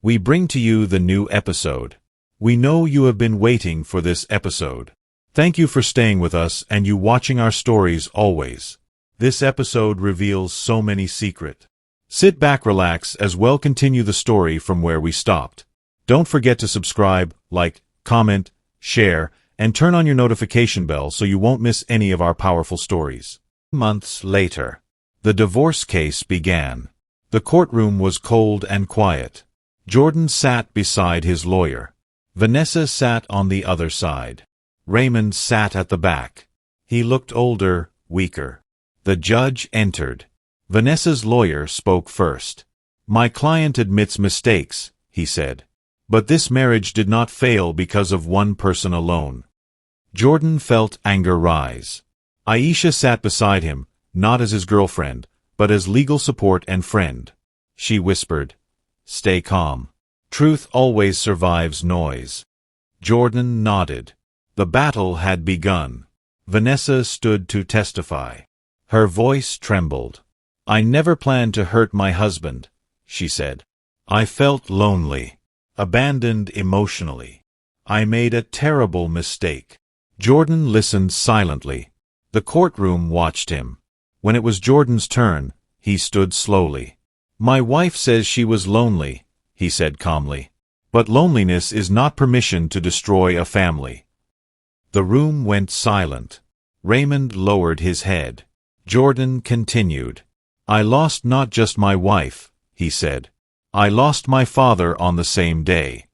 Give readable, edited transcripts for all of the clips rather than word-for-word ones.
we bring to you the new episode. We know you have been waiting for this episode. Thank you for staying with us and you watching our stories always. This episode reveals so many secrets. Sit back, relax, as well continue the story from where we stopped. Don't forget to subscribe, like, comment, share, and turn on your notification bell so you won't miss any of our powerful stories. Months later, the divorce case began. The courtroom was cold and quiet. Jordan sat beside his lawyer. Vanessa sat on the other side. Raymond sat at the back. He looked older, weaker. The judge entered. Vanessa's lawyer spoke first. "My client admits mistakes," he said. "But this marriage did not fail because of one person alone." Jordan felt anger rise. Aisha sat beside him, not as his girlfriend, but as legal support and friend. She whispered, "Stay calm. Truth always survives noise." Jordan nodded. The battle had begun. Vanessa stood to testify. Her voice trembled. "I never planned to hurt my husband," she said. "I felt lonely, abandoned emotionally. I made a terrible mistake." Jordan listened silently. The courtroom watched him. When it was Jordan's turn, he stood slowly. "My wife says she was lonely," he said calmly. "But loneliness is not permission to destroy a family." The room went silent. Raymond lowered his head. Jordan continued. "I lost not just my wife," he said. "I lost my father on the same day."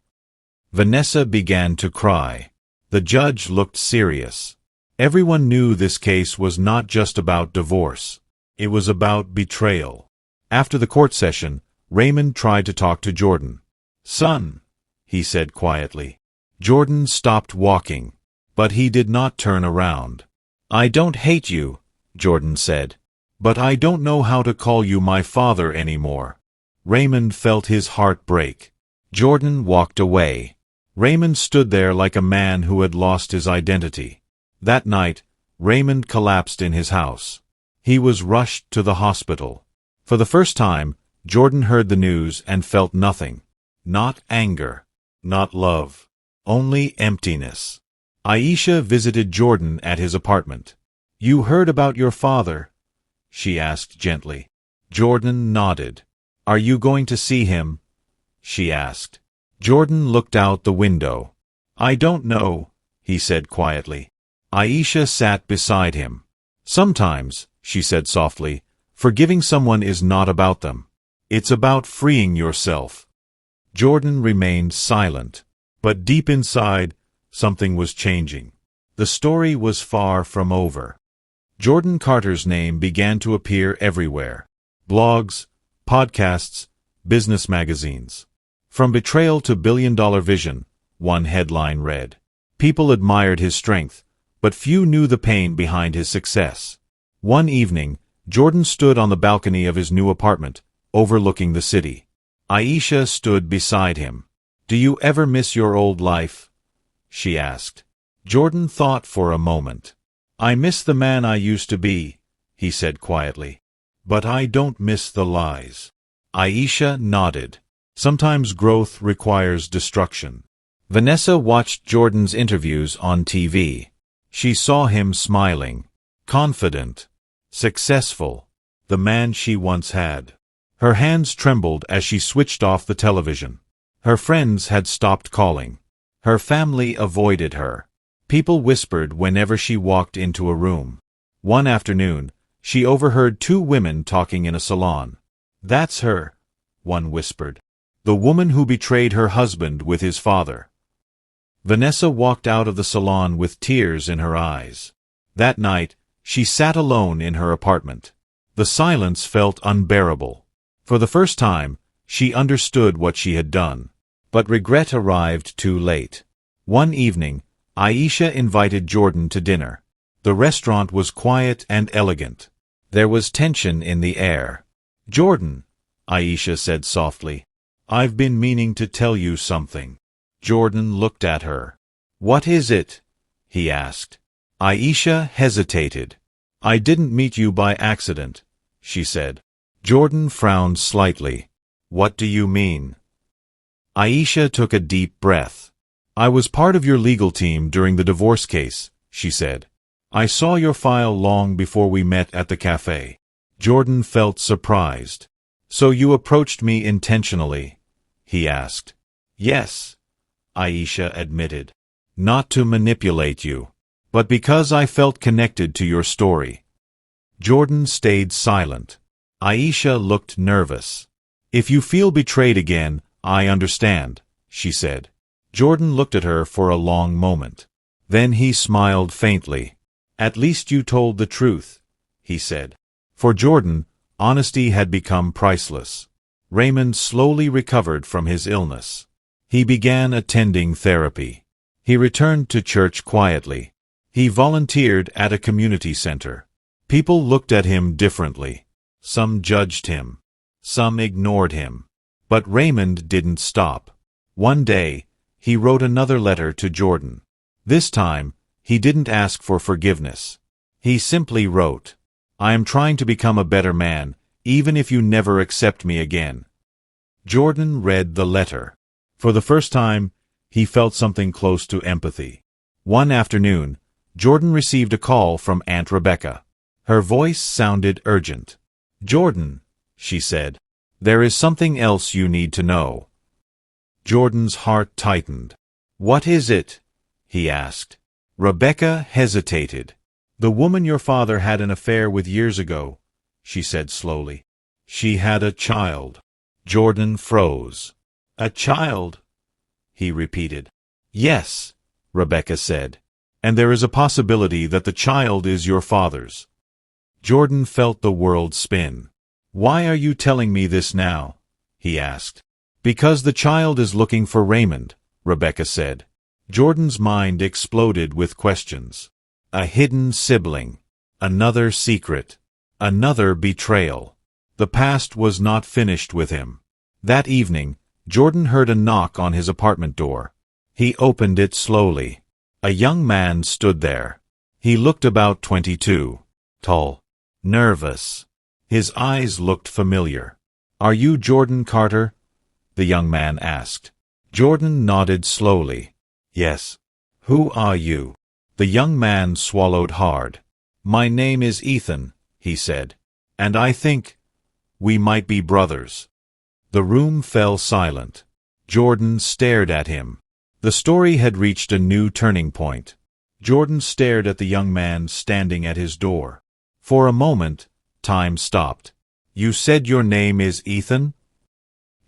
Vanessa began to cry. The judge looked serious. Everyone knew this case was not just about divorce. It was about betrayal. After the court session, Raymond tried to talk to Jordan. "Son," he said quietly. Jordan stopped walking, but he did not turn around. "I don't hate you," Jordan said, "but I don't know how to call you my father anymore." Raymond felt his heart break. Jordan walked away. Raymond stood there like a man who had lost his identity. That night, Raymond collapsed in his house. He was rushed to the hospital. For the first time, Jordan heard the news and felt nothing. Not anger, not love, only emptiness. Aisha visited Jordan at his apartment. "You heard about your father?" she asked gently. Jordan nodded. "Are you going to see him?" she asked. Jordan looked out the window. "I don't know," he said quietly. Aisha sat beside him. "Sometimes," she said softly, "forgiving someone is not about them. It's about freeing yourself." Jordan remained silent. But deep inside, something was changing. The story was far from over. Jordan Carter's name began to appear everywhere. Blogs, podcasts, business magazines. "From betrayal to billion-dollar vision," one headline read. People admired his strength, but few knew the pain behind his success. One evening, Jordan stood on the balcony of his new apartment, overlooking the city. Aisha stood beside him. "Do you ever miss your old life?" she asked. Jordan thought for a moment. "I miss the man I used to be," he said quietly. "But I don't miss the lies." Aisha nodded. Sometimes growth requires destruction. Vanessa watched Jordan's interviews on TV. She saw him smiling, confident, successful, the man she once had. Her hands trembled as she switched off the television. Her friends had stopped calling. Her family avoided her. People whispered whenever she walked into a room. One afternoon, she overheard two women talking in a salon. "That's her," one whispered. "The woman who betrayed her husband with his father." Vanessa walked out of the salon with tears in her eyes. That night, she sat alone in her apartment. The silence felt unbearable. For the first time, she understood what she had done. But regret arrived too late. One evening, Aisha invited Jordan to dinner. The restaurant was quiet and elegant. There was tension in the air. "Jordan," Aisha said softly, "I've been meaning to tell you something." Jordan looked at her. "What is it?" he asked. Aisha hesitated. "I didn't meet you by accident," she said. Jordan frowned slightly. "What do you mean?" Aisha took a deep breath. I was part of your legal team during the divorce case, she said. I saw your file long before we met at the cafe. Jordan felt surprised. So you approached me intentionally? He asked. Yes, Aisha admitted. Not to manipulate you, but because I felt connected to your story. Jordan stayed silent. Aisha looked nervous. If you feel betrayed again, I understand, she said. Jordan looked at her for a long moment. Then he smiled faintly. At least you told the truth, he said. For Jordan, honesty had become priceless. Raymond slowly recovered from his illness. He began attending therapy. He returned to church quietly. He volunteered at a community center. People looked at him differently. Some judged him. Some ignored him. But Raymond didn't stop. One day, he wrote another letter to Jordan. This time, he didn't ask for forgiveness. He simply wrote, I am trying to become a better man, even if you never accept me again. Jordan read the letter. For the first time, he felt something close to empathy. One afternoon, Jordan received a call from Aunt Rebecca. Her voice sounded urgent. Jordan, she said, there is something else you need to know. Jordan's heart tightened. What is it? He asked. Rebecca hesitated. The woman your father had an affair with years ago, she said slowly. She had a child. Jordan froze. A child? He repeated. Yes, Rebecca said. And there is a possibility that the child is your father's. Jordan felt the world spin. Why are you telling me this now? He asked. Because the child is looking for Raymond, Rebecca said. Jordan's mind exploded with questions. A hidden sibling. Another secret. Another betrayal. The past was not finished with him. That evening, Jordan heard a knock on his apartment door. He opened it slowly. A young man stood there. He looked about 22. Tall. Nervous. His eyes looked familiar. Are you Jordan Carter? The young man asked. Jordan nodded slowly. Yes. Who are you? The young man swallowed hard. My name is Ethan, he said. And I think we might be brothers. The room fell silent. Jordan stared at him. The story had reached a new turning point. Jordan stared at the young man standing at his door. For a moment, time stopped. You said your name is Ethan?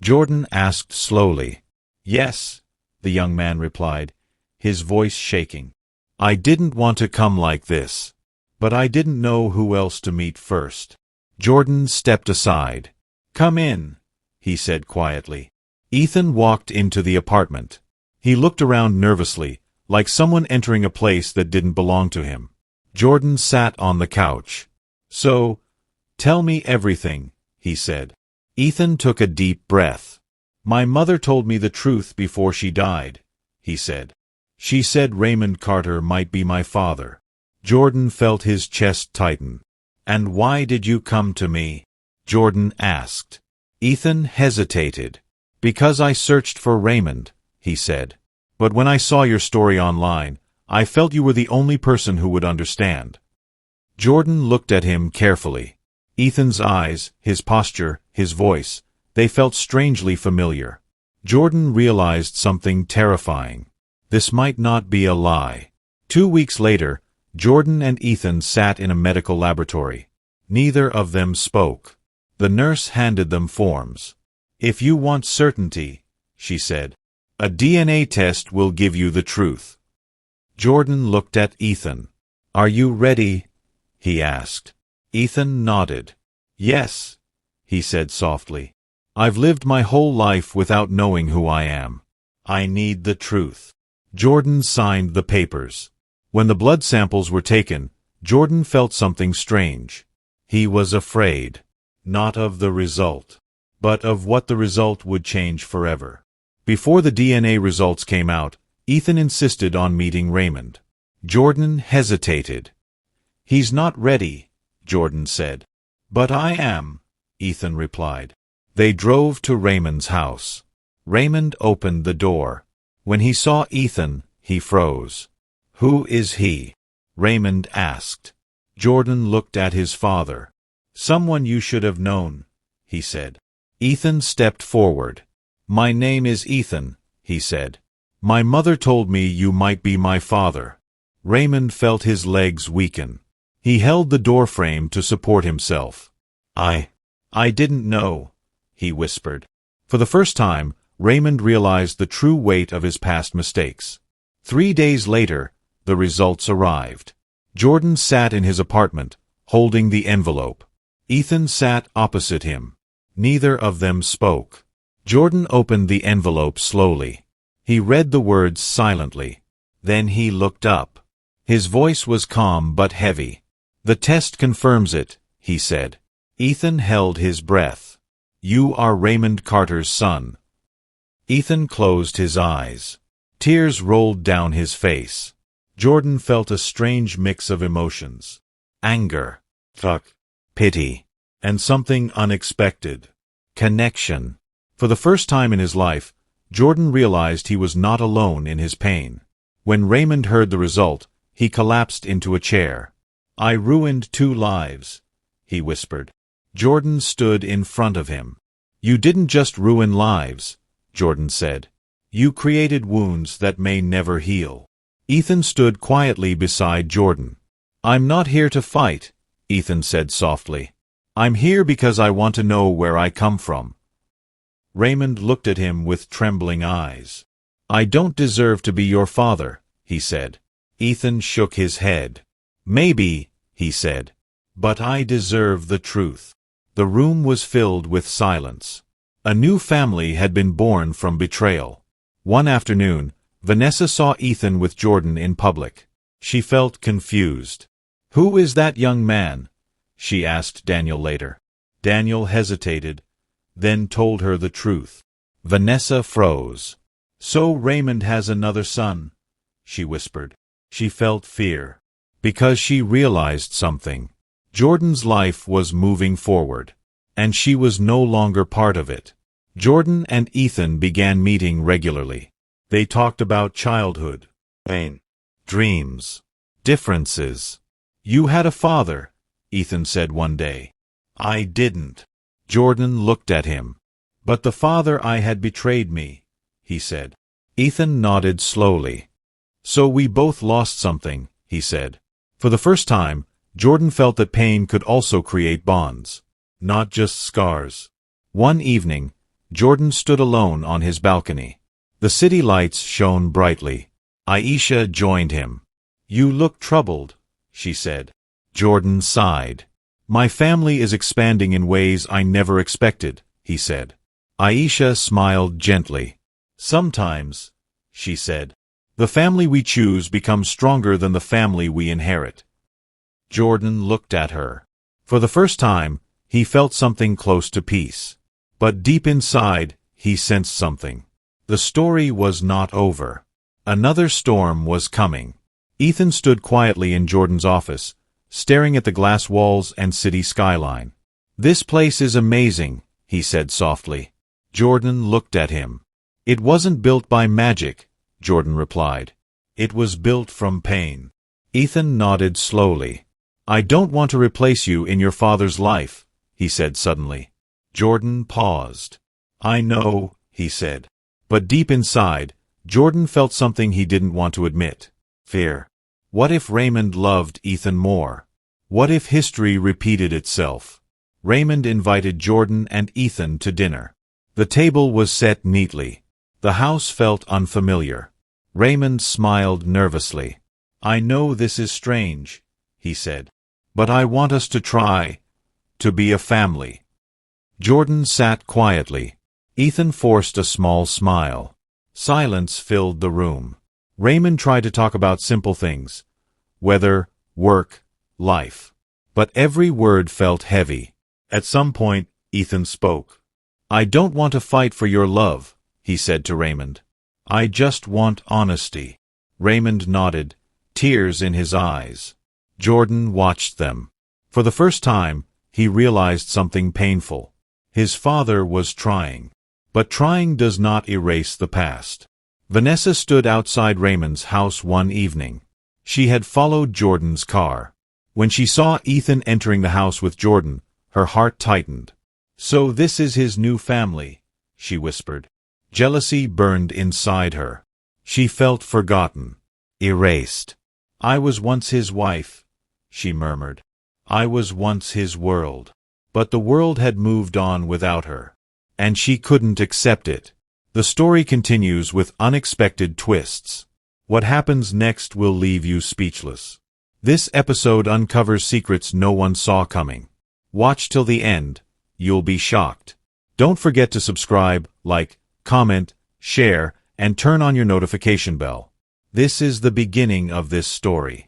Jordan asked slowly. Yes, the young man replied, his voice shaking. I didn't want to come like this. But I didn't know who else to meet first. Jordan stepped aside. Come in, he said quietly. Ethan walked into the apartment. He looked around nervously, like someone entering a place that didn't belong to him. Jordan sat on the couch. So, tell me everything, he said. Ethan took a deep breath. My mother told me the truth before she died, he said. She said Raymond Carter might be my father. Jordan felt his chest tighten. And why did you come to me? Jordan asked. Ethan hesitated. Because I searched for Raymond, he said. But when I saw your story online, I felt you were the only person who would understand. Jordan looked at him carefully. Ethan's eyes, his posture, his voice, they felt strangely familiar. Jordan realized something terrifying. This might not be a lie. 2 weeks later, Jordan and Ethan sat in a medical laboratory. Neither of them spoke. The nurse handed them forms. If you want certainty, she said, a DNA test will give you the truth. Jordan looked at Ethan. Are you ready? He asked. Ethan nodded. Yes, he said softly. I've lived my whole life without knowing who I am. I need the truth. Jordan signed the papers. When the blood samples were taken, Jordan felt something strange. He was afraid. Not of the result, but of what the result would change forever. Before the DNA results came out, Ethan insisted on meeting Raymond. Jordan hesitated. He's not ready, Jordan said. But I am, Ethan replied. They drove to Raymond's house. Raymond opened the door. When he saw Ethan, he froze. "Who is he?" Raymond asked. Jordan looked at his father. "Someone you should have known," he said. Ethan stepped forward. "My name is Ethan," he said. "My mother told me you might be my father." Raymond felt his legs weaken. He held the doorframe to support himself. I didn't know," he whispered. For the first time, Raymond realized the true weight of his past mistakes. 3 days later, the results arrived. Jordan sat in his apartment, holding the envelope. Ethan sat opposite him. Neither of them spoke. Jordan opened the envelope slowly. He read the words silently. Then he looked up. His voice was calm but heavy. "The test confirms it," he said. Ethan held his breath. "You are Raymond Carter's son." Ethan closed his eyes. Tears rolled down his face. Jordan felt a strange mix of emotions. Anger, pity, and something unexpected. Connection. For the first time in his life, Jordan realized he was not alone in his pain. When Raymond heard the result, he collapsed into a chair. "I ruined 2 lives," he whispered. Jordan stood in front of him. "You didn't just ruin lives," Jordan said. "You created wounds that may never heal." Ethan stood quietly beside Jordan. "I'm not here to fight," Ethan said softly. "I'm here because I want to know where I come from." Raymond looked at him with trembling eyes. "I don't deserve to be your father," he said. Ethan shook his head. "Maybe," he said, "but I deserve the truth." The room was filled with silence. A new family had been born from betrayal. One afternoon, Vanessa saw Ethan with Jordan in public. She felt confused. "Who is that young man?" she asked Daniel later. Daniel hesitated, then told her the truth. Vanessa froze. "So Raymond has another son," she whispered. She felt fear. Because she realized something. Jordan's life was moving forward, and she was no longer part of it. Jordan and Ethan began meeting regularly. They talked about childhood, pain, dreams, differences. "You had a father," Ethan said one day. "I didn't." Jordan looked at him. "But the father I had betrayed me," he said. Ethan nodded slowly. "So we both lost something," he said. For the first time, Jordan felt that pain could also create bonds, not just scars. One evening, Jordan stood alone on his balcony. The city lights shone brightly. Aisha joined him. "You look troubled," she said. Jordan sighed. "My family is expanding in ways I never expected," he said. Aisha smiled gently. "Sometimes," she said, "the family we choose becomes stronger than the family we inherit." Jordan looked at her. For the first time, he felt something close to peace. But deep inside, he sensed something. The story was not over. Another storm was coming. Ethan stood quietly in Jordan's office, staring at the glass walls and city skyline. "This place is amazing," he said softly. Jordan looked at him. "It wasn't built by magic," Jordan replied. "It was built from pain." Ethan nodded slowly. "I don't want to replace you in your father's life," he said suddenly. Jordan paused. "I know," he said. But deep inside, Jordan felt something he didn't want to admit. Fear. What if Raymond loved Ethan more? What if history repeated itself? Raymond invited Jordan and Ethan to dinner. The table was set neatly. The house felt unfamiliar. Raymond smiled nervously. "I know this is strange," he said, "but I want us to try to be a family." Jordan sat quietly. Ethan forced a small smile. Silence filled the room. Raymond tried to talk about simple things. Weather, work, life. But every word felt heavy. At some point, Ethan spoke. "I don't want to fight for your love," he said to Raymond. "I just want honesty." Raymond nodded, tears in his eyes. Jordan watched them. For the first time, he realized something painful. His father was trying. But trying does not erase the past. Vanessa stood outside Raymond's house one evening. She had followed Jordan's car. When she saw Ethan entering the house with Jordan, her heart tightened. "So this is his new family," she whispered. Jealousy burned inside her. She felt forgotten, erased. "I was once his wife," she murmured. "I was once his world." But the world had moved on without her. And she couldn't accept it. The story continues with unexpected twists. What happens next will leave you speechless. This episode uncovers secrets no one saw coming. Watch till the end. You'll be shocked. Don't forget to subscribe, like, comment, share, and turn on your notification bell. This is the beginning of this story.